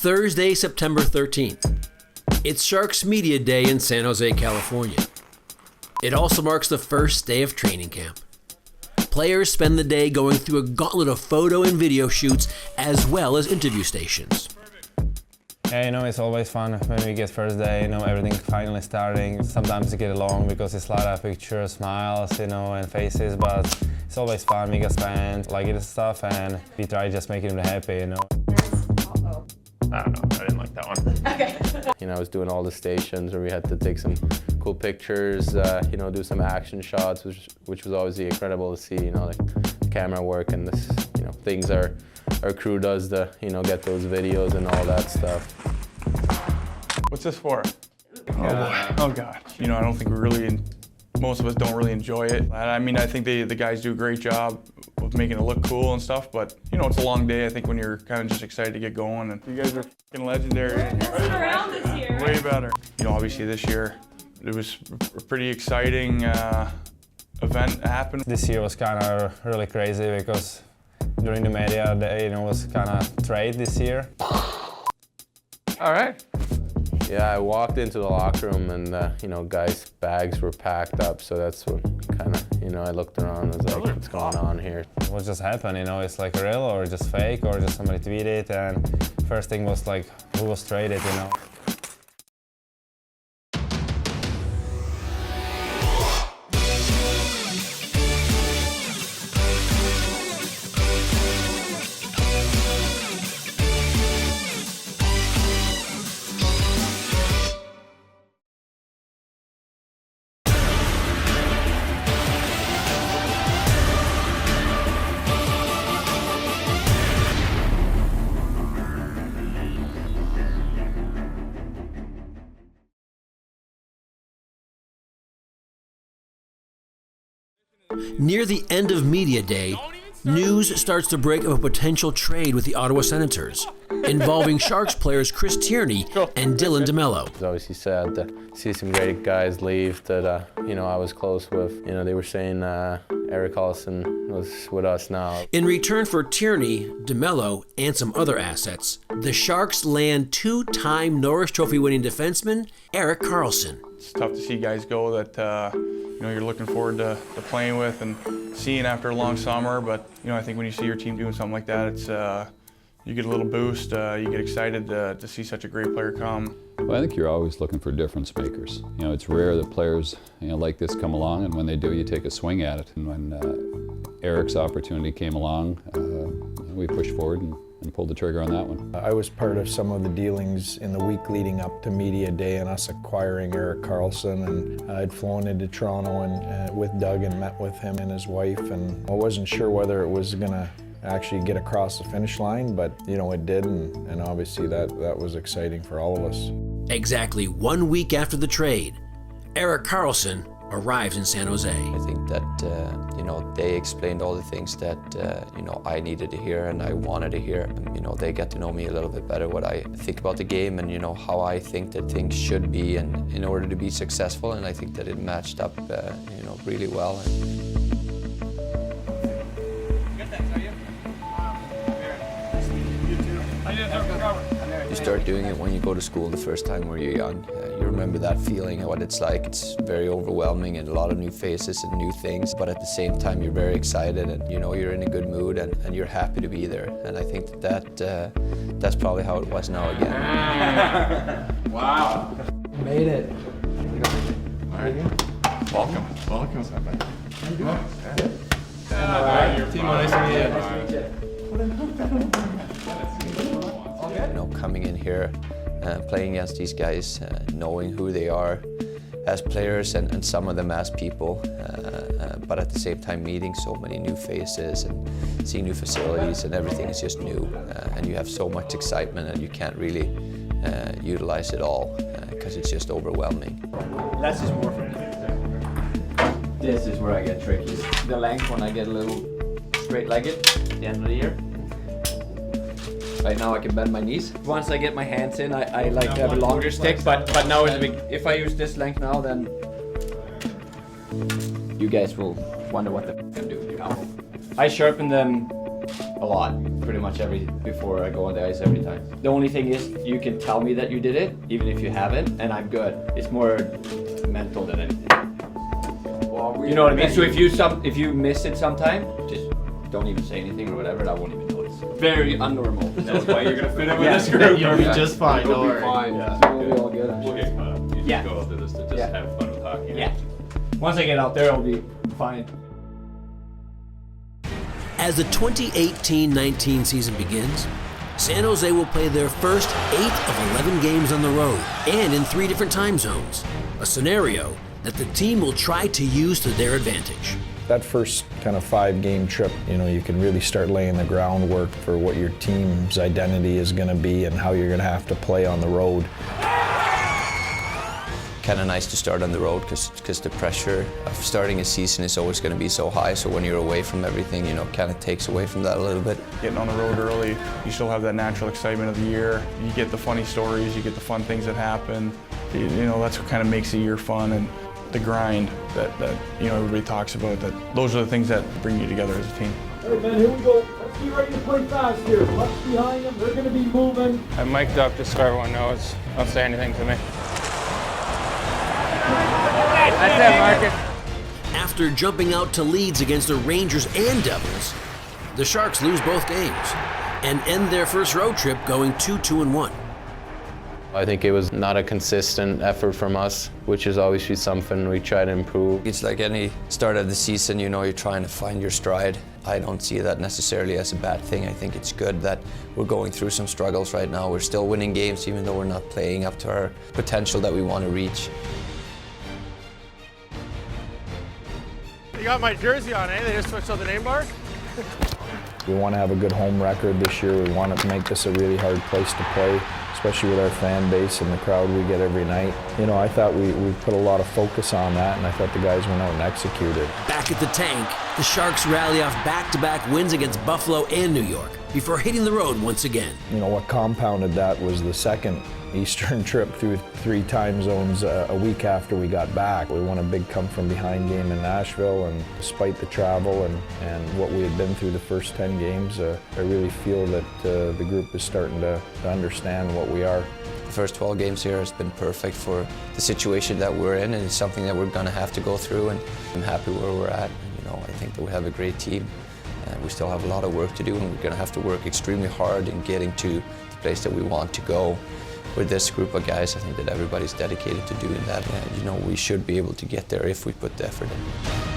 Thursday, September 13th. It's Sharks Media Day in San Jose, California. It also marks the first day of training camp. Players spend the day going through a gauntlet of photo and video shoots as well as interview stations. Yeah, it's always fun when we get first day, everything finally starting. Sometimes you get along because it's a lot of pictures, smiles, and faces, but it's always fun. We get spent, like it and stuff, and we try just making them happy, I don't know, I didn't like that one. Okay. I was doing all the stations where we had to take some cool pictures, do some action shots, which was always incredible to see, like the camera work and this, things our crew does to, get those videos and all that stuff. What's this for? Oh God. I don't think most of us don't really enjoy it. I think the guys do a great job of making it look cool and stuff, but it's a long day, I think, when you're kind of just excited to get going. And you guys are fucking legendary. Around this year. Way better. Obviously this year, it was a pretty exciting event happened. This year was kind of really crazy because during the media day, was kind of trade this year. All right. Yeah, I walked into the locker room and, guys' bags were packed up, so that's what kind of, I looked around and was like, what's going on here? What just happened, it's like real or just fake or just somebody tweeted, and first thing was like, who was traded, Near the end of Media Day, news starts to break of a potential trade with the Ottawa Senators, involving Sharks players Chris Tierney and Dylan DeMello. It's obviously sad to see some great guys leave that, I was close with. They were saying Erik Karlsson was with us now. In return for Tierney, DeMello, and some other assets, the Sharks land two-time Norris Trophy winning defenseman Erik Karlsson. It's tough to see guys go that you're looking forward to playing with and seeing after a long summer, but I think when you see your team doing something like that, it's you get a little boost, you get excited to see such a great player come. Well, I think you're always looking for difference makers. It's rare that players like this come along, and when they do, you take a swing at it. And when Erik's opportunity came along, we pushed forward and pulled the trigger on that one. I was part of some of the dealings in the week leading up to Media Day and us acquiring Erik Karlsson, and I'd flown into Toronto and with Doug and met with him and his wife, and I wasn't sure whether it was going to actually get across the finish line, but it did, and obviously that was exciting for all of us. Exactly 1 week after the trade, Erik Karlsson arrives in San Jose. I think that they explained all the things that I needed to hear and I wanted to hear. And, they got to know me a little bit better, what I think about the game and how I think that things should be in order to be successful. And I think that it matched up really well. You start doing it when you go to school the first time when you're young. You remember that feeling, what it's like. It's very overwhelming and a lot of new faces and new things, but at the same time you're very excited and you're in a good mood and you're happy to be there. And I think that's probably how it was now again. Wow. Made it. All right. Welcome. How you doing? Timo, nice to meet you. Coming in here, playing against these guys, knowing who they are as players and some of them as people, but at the same time meeting so many new faces and seeing new facilities, and everything is just new, and you have so much excitement and you can't really utilize it all because it's just overwhelming. Less is more for me. This is where I get tricky. The length when I get a little straight-legged at the end of the year. Right now I can bend my knees. Once I get my hands in, I like to have a longer stick, but now it's a big, if I use this length now, then you guys will wonder what the f I'm doing. I sharpen them a lot. pretty much before I go on the ice every time. The only thing is, you can tell me that you did it, even if you haven't, and I'm good. It's more mental than anything. You know what I mean? So if you miss it sometime, just don't even say anything or whatever, and I won't even notice. Very unnormal. That's why you're gonna fit in with this group. You'll be just fine. You'll Don't be worry. fine. Yeah. We'll be all good. I'm We'll sure. get caught up. You Yeah. just go out to this to just Yeah. have fun with hockey. Yeah. Once I get out there, I'll be fine. As the 2018-19 season begins, San Jose will play their first 8 of 11 games on the road and in 3 different time zones, a scenario that the team will try to use to their advantage. That first kind of 5-game trip, you can really start laying the groundwork for what your team's identity is going to be and how you're going to have to play on the road. Kind of nice to start on the road because the pressure of starting a season is always going to be so high. So when you're away from everything, kind of takes away from that a little bit. Getting on the road early, you still have that natural excitement of the year. You get the funny stories, you get the fun things that happen. That's what kind of makes the year fun, and the grind that everybody talks about. Those are the things that bring you together as a team. Hey man, here we go. Let's be ready to play fast here. Puck's behind them. They're going to be moving. I'm mic'd up just so everyone knows. Don't say anything to me. That's it, Marcus. After jumping out to leads against the Rangers and Devils, the Sharks lose both games and end their first road trip going 2-2-1. I think it was not a consistent effort from us, which is obviously something we try to improve. It's like any start of the season, you're trying to find your stride. I don't see that necessarily as a bad thing. I think it's good that we're going through some struggles right now. We're still winning games even though we're not playing up to our potential that we want to reach. You got my jersey on, eh? They just switched out the name bar? We want to have a good home record this year. We want to make this a really hard place to play, especially with our fan base and the crowd we get every night. I thought we put a lot of focus on that, and I thought the guys went out and executed. Back at the tank, the Sharks rally off back-to-back wins against Buffalo and New York before hitting the road once again. What compounded that was the second Eastern trip through 3 time zones a week after we got back. We won a big come-from-behind game in Nashville, and despite the travel and what we had been through the first 10 games, I really feel that the group is starting to understand what we are. The first 12 games here has been perfect for the situation that we're in, and it's something that we're going to have to go through, and I'm happy where we're at. I think that we have a great team. We still have a lot of work to do, and we're going to have to work extremely hard in getting to the place that we want to go. With this group of guys, I think that everybody's dedicated to doing that, and we should be able to get there if we put the effort in.